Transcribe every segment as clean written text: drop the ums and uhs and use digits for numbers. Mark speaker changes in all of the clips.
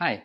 Speaker 1: Hi!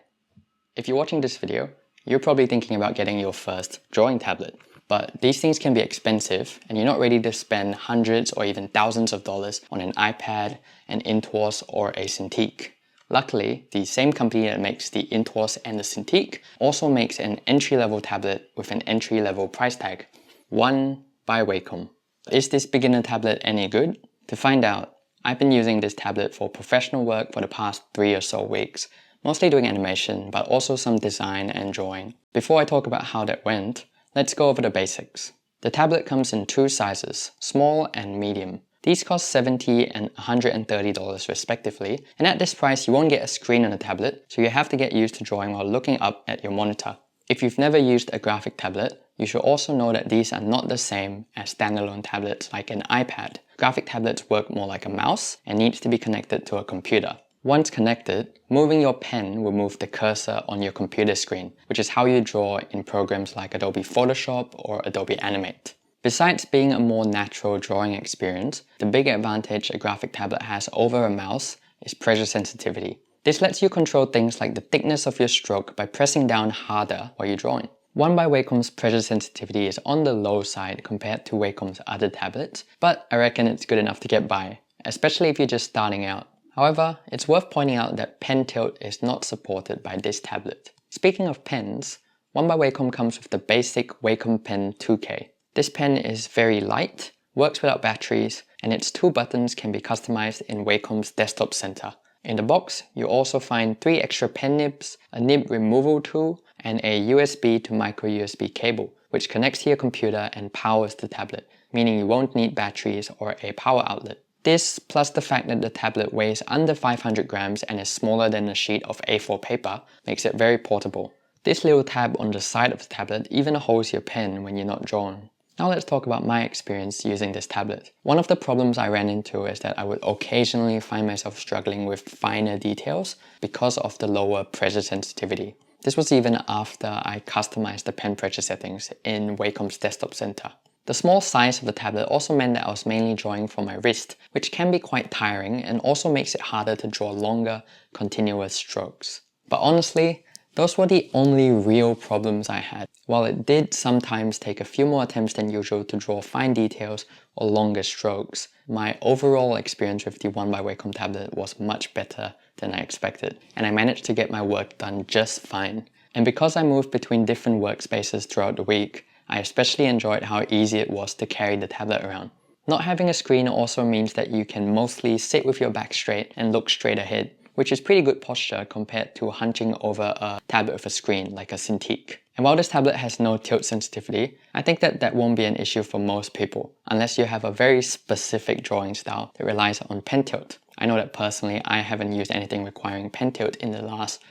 Speaker 1: If you're watching this video, you're probably thinking about getting your first drawing tablet. But these things can be expensive and you're not ready to spend hundreds or even thousands of dollars on an iPad, an Intuos or a Cintiq. Luckily, the same company that makes the Intuos and the Cintiq also makes an entry-level tablet with an entry-level price tag. One by Wacom. Is this beginner tablet any good? To find out, I've been using this tablet for professional work for the past 3 or so weeks, mostly doing animation, but also some design and drawing. Before I talk about how that went, let's go over the basics. The tablet comes in two sizes, small and medium. These cost $70 and $130 respectively, and at this price you won't get a screen on the tablet, so you have to get used to drawing while looking up at your monitor. If you've never used a graphic tablet, you should also know that these are not the same as standalone tablets like an iPad. Graphic tablets work more like a mouse and needs to be connected to a computer. Once connected, moving your pen will move the cursor on your computer screen, which is how you draw in programs like Adobe Photoshop or Adobe Animate. Besides being a more natural drawing experience, the big advantage a graphic tablet has over a mouse is pressure sensitivity. This lets you control things like the thickness of your stroke by pressing down harder while you're drawing. One by Wacom's pressure sensitivity is on the low side compared to Wacom's other tablets, but I reckon it's good enough to get by, especially if you're just starting out. However, it's worth pointing out that pen tilt is not supported by this tablet. Speaking of pens, One by Wacom comes with the basic Wacom Pen 2K. This pen is very light, works without batteries, and its two buttons can be customized in Wacom's desktop center. In the box, you also find 3 extra pen nibs, a nib removal tool, and a USB to micro USB cable, which connects to your computer and powers the tablet, meaning you won't need batteries or a power outlet. This, plus the fact that the tablet weighs under 500 grams and is smaller than a sheet of A4 paper, makes it very portable. This little tab on the side of the tablet even holds your pen when you're not drawing. Now let's talk about my experience using this tablet. One of the problems I ran into is that I would occasionally find myself struggling with finer details because of the lower pressure sensitivity. This was even after I customized the pen pressure settings in Wacom's desktop center. The small size of the tablet also meant that I was mainly drawing from my wrist, which can be quite tiring and also makes it harder to draw longer, continuous strokes. But honestly, those were the only real problems I had. While it did sometimes take a few more attempts than usual to draw fine details or longer strokes, my overall experience with the One by Wacom tablet was much better than I expected, and I managed to get my work done just fine. And because I moved between different workspaces throughout the week, I especially enjoyed how easy it was to carry the tablet around. Not having a screen also means that you can mostly sit with your back straight and look straight ahead, which is pretty good posture compared to hunching over a tablet with a screen like a Cintiq. And while this tablet has no tilt sensitivity, I think that won't be an issue for most people, unless you have a very specific drawing style that relies on pen tilt. I know that personally I haven't used anything requiring pen tilt in the last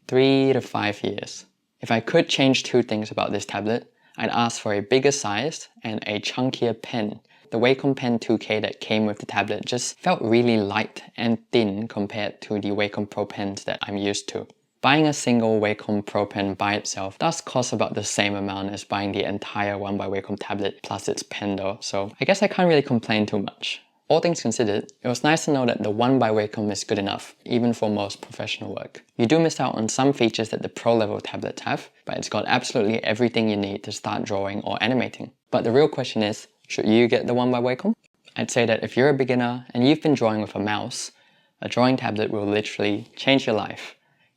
Speaker 1: 3 to 5 years. If I could change 2 things about this tablet, I'd ask for a bigger size and a chunkier pen. The Wacom Pen 2K that came with the tablet just felt really light and thin compared to the Wacom Pro pens that I'm used to. Buying a single Wacom Pro pen by itself does cost about the same amount as buying the entire One by Wacom tablet plus its pen though, so I guess I can't really complain too much. All things considered, it was nice to know that the One by Wacom is good enough, even for most professional work. You do miss out on some features that the pro level tablets have, but it's got absolutely everything you need to start drawing or animating. But the real question is, should you get the One by Wacom? I'd say that if you're a beginner and you've been drawing with a mouse, a drawing tablet will literally change your life.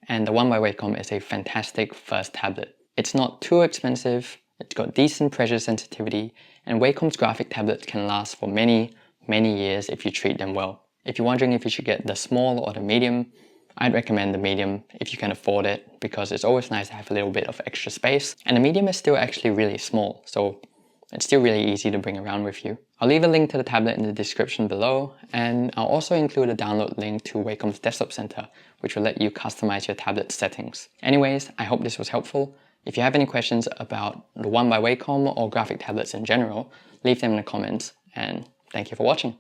Speaker 1: And the One by Wacom is a fantastic first tablet. It's not too expensive, it's got decent pressure sensitivity, and Wacom's graphic tablets can last for many years if you treat them well. If you're wondering if you should get the small or the medium, I'd recommend the medium if you can afford it, because it's always nice to have a little bit of extra space. And the medium is still actually really small, so it's still really easy to bring around with you. I'll leave a link to the tablet in the description below, and I'll also include a download link to Wacom's desktop center, which will let you customize your tablet settings. Anyways, I hope this was helpful. If you have any questions about the One by Wacom or graphic tablets in general, leave them in the comments, and thank you for watching.